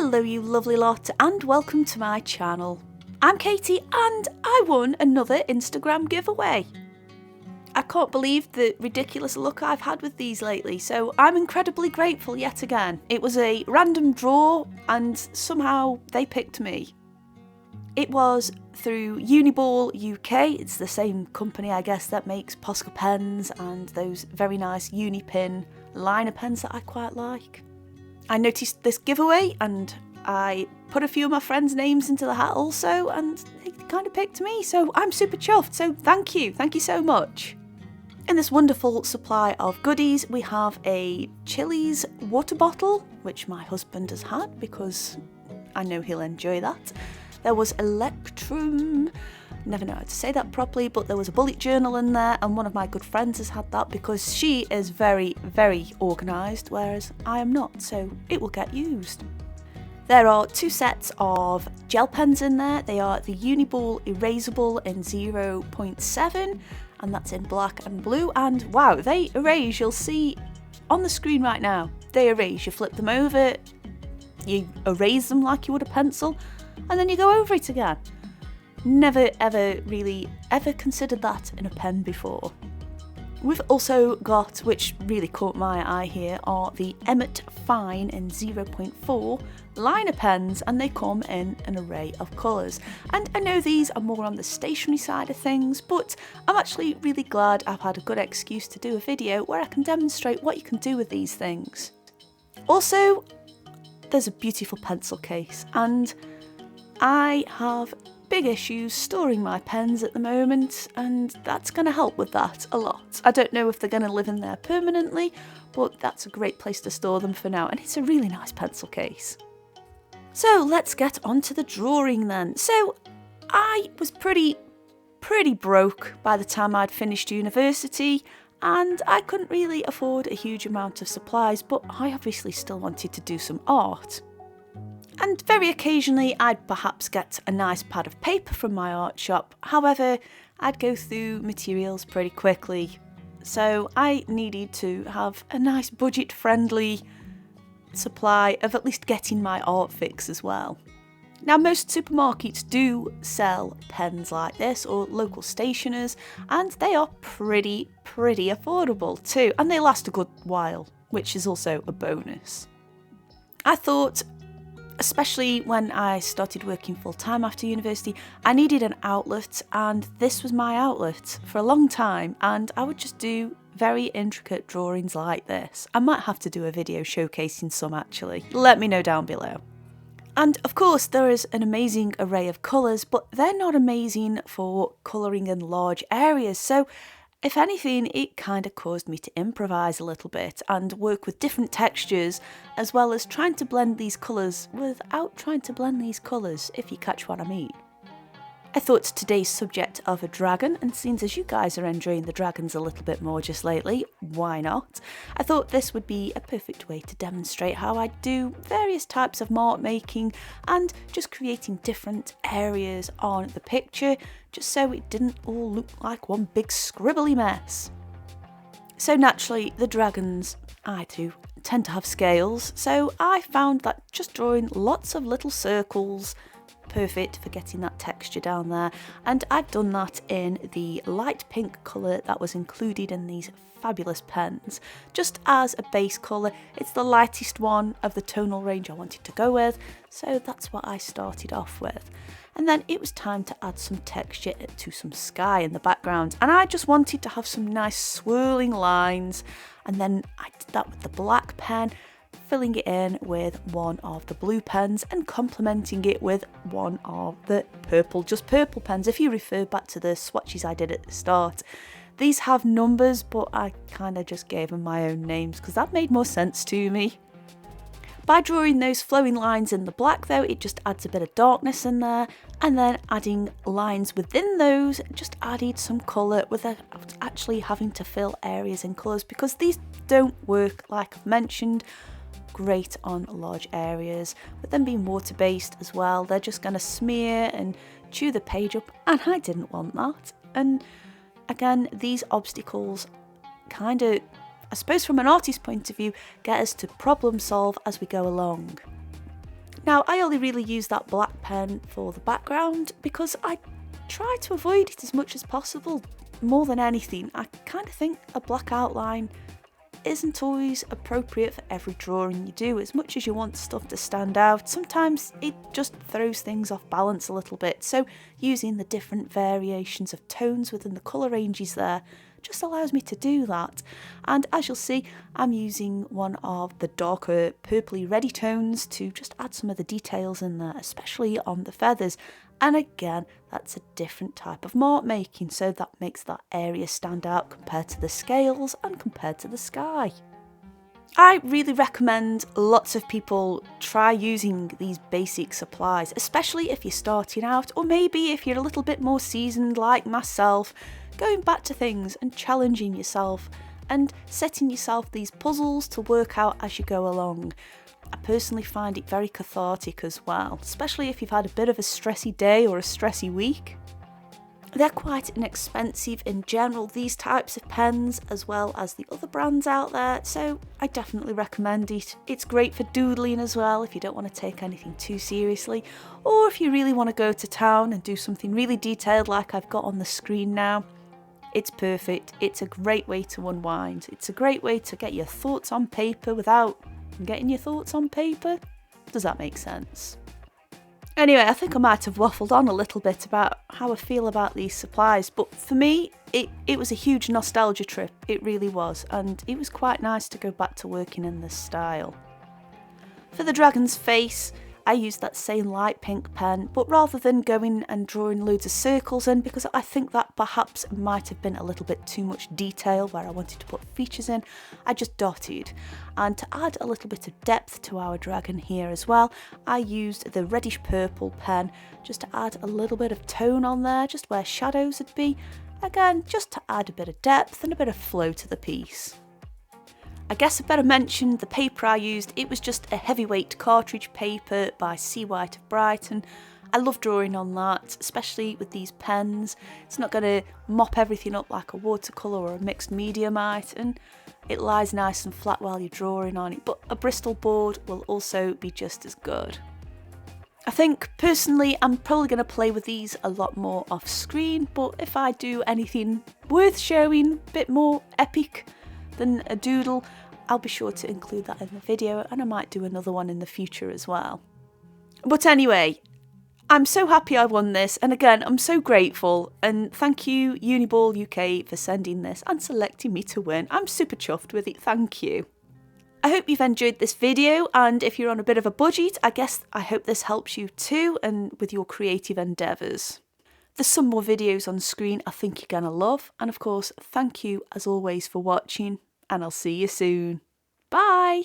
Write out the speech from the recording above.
Hello you lovely lot and welcome to my channel. I'm Katie and I won another Instagram giveaway. I can't believe the ridiculous luck I've had with these lately, so I'm incredibly grateful yet again. It was a random draw and somehow they picked me. It was through UniBall UK. It's the same company I guess that makes Posca pens and those very nice Unipin liner pens that I quite like. I noticed this giveaway and I put a few of my friends' names into the hat also, and they kind of picked me, so I'm super chuffed, so thank you so much. In this wonderful supply of goodies we have a Chili's water bottle, which my husband has had because I know he'll enjoy that. There was Electrum, never know how to say that properly, but there was a bullet journal in there, and one of my good friends has had that because she is very organised, whereas I am not, so it will get used. There are two sets of gel pens in there. They are the UniBall Erasable in 0.7, and that's in black and blue, and wow, they erase. You'll see on the screen right now, they erase. You flip them over, you erase them like you would a pencil, and then you go over it again. Never ever considered that in a pen before. We've also got, which really caught my eye here, are the Emmet Fine in 0.4 liner pens, and they come in an array of colours. And I know these are more on the stationery side of things, but I'm actually really glad I've had a good excuse to do a video where I can demonstrate what you can do with these things. Also, there's a beautiful pencil case, and I have big issues storing my pens at the moment, and that's going to help with that a lot. I don't know if they're going to live in there permanently, but that's a great place to store them for now, and it's a really nice pencil case. So let's get on to the drawing then. So I was pretty broke by the time I'd finished university, and I couldn't really afford a huge amount of supplies, but I obviously still wanted to do some art. And very occasionally I'd perhaps get a nice pad of paper from my art shop. However, I'd go through materials pretty quickly, so I needed to have a nice budget-friendly supply of at least getting my art fix as well. Now, most supermarkets do sell pens like this, or local stationers, and they are pretty affordable too, and they last a good while, which is also a bonus. I thought, especially when I started working full-time after university, I needed an outlet, and this was my outlet for a long time, and I would just do very intricate drawings like this. I might have to do a video showcasing some actually. Let me know down below. And of course there is an amazing array of colours, but they're not amazing for colouring in large areas, so if anything, it kind of caused me to improvise a little bit and work with different textures, as well as trying to blend these colours without trying to blend these colours, if you catch what I mean. I thought today's subject of a dragon, and seeing as you guys are enjoying the dragons a little bit more just lately, why not? I thought this would be a perfect way to demonstrate how I do various types of mark making and just creating different areas on the picture, just so it didn't all look like one big scribbly mess. So naturally, the dragons, I do tend to have scales, so I found that just drawing lots of little circles perfect for getting that texture down there, and I've done that in the light pink colour that was included in these fabulous pens. Just as a base colour, it's the lightest one of the tonal range I wanted to go with, so that's what I started off with. And then it was time to add some texture to some sky in the background, and I just wanted to have some nice swirling lines, and then I did that with the black pen, filling it in with one of the blue pens and complementing it with one of the purple pens. If you refer back to the swatches I did at the start, these have numbers, but I kind of just gave them my own names because that made more sense to me. By drawing those flowing lines in the black though, it just adds a bit of darkness in there, and then adding lines within those just added some colour without actually having to fill areas in colours, because these don't work, like I've mentioned, great on large areas. With them being water based as well, they're just going to smear and chew the page up, and I didn't want that. And again, these obstacles kind of, I suppose from an artist's point of view, get us to problem solve as we go along. Now, I only really use that black pen for the background because I try to avoid it as much as possible. More than anything, I kind of think a black outline isn't always appropriate for every drawing you do. As much as you want stuff to stand out, sometimes it just throws things off balance a little bit. So using the different variations of tones within the colour ranges there just allows me to do that. And as you'll see, I'm using one of the darker purpley reddy tones to just add some of the details in there, especially on the feathers. And again, that's a different type of mark making, so that makes that area stand out compared to the scales and compared to the sky. I really recommend lots of people try using these basic supplies, especially if you're starting out, or maybe if you're a little bit more seasoned like myself, going back to things and challenging yourself and setting yourself these puzzles to work out as you go along. I personally find it very cathartic as well, especially if you've had a bit of a stressy day or a stressy week. They're quite inexpensive in general, these types of pens, as well as the other brands out there, so I definitely recommend it. It's great for doodling as well if you don't want to take anything too seriously, or if you really want to go to town and do something really detailed like I've got on the screen now. It's perfect. It's a great way to unwind. It's a great way to get your thoughts on paper without getting your thoughts on paper. Does that make sense? Anyway, I think I might have waffled on a little bit about how I feel about these supplies, but for me, it was a huge nostalgia trip. It really was, and it was quite nice to go back to working in this style. For the dragon's face, I used that same light pink pen, but rather than going and drawing loads of circles in, because I think that perhaps might have been a little bit too much detail where I wanted to put features in, I just dotted. And to add a little bit of depth to our dragon here as well, I used the reddish purple pen just to add a little bit of tone on there, just where shadows would be. Again, just to add a bit of depth and a bit of flow to the piece. I guess I better mention the paper I used. It was just a heavyweight cartridge paper by Sea White of Brighton. I love drawing on that, especially with these pens. It's not going to mop everything up like a watercolour or a mixed media might, and it lies nice and flat while you're drawing on it, but a Bristol board will also be just as good. I think personally I'm probably going to play with these a lot more off screen, but if I do anything worth showing, a bit more epic than a doodle, I'll be sure to include that in the video, and I might do another one in the future as well. But anyway, I'm so happy I won this, and again I'm so grateful, and thank you UniBall UK for sending this and selecting me to win. I'm super chuffed with it, thank you. I hope you've enjoyed this video, and if you're on a bit of a budget, I hope this helps you too and with your creative endeavours. There's some more videos on screen I think you're gonna love, and of course thank you as always for watching, and I'll see you soon. Bye!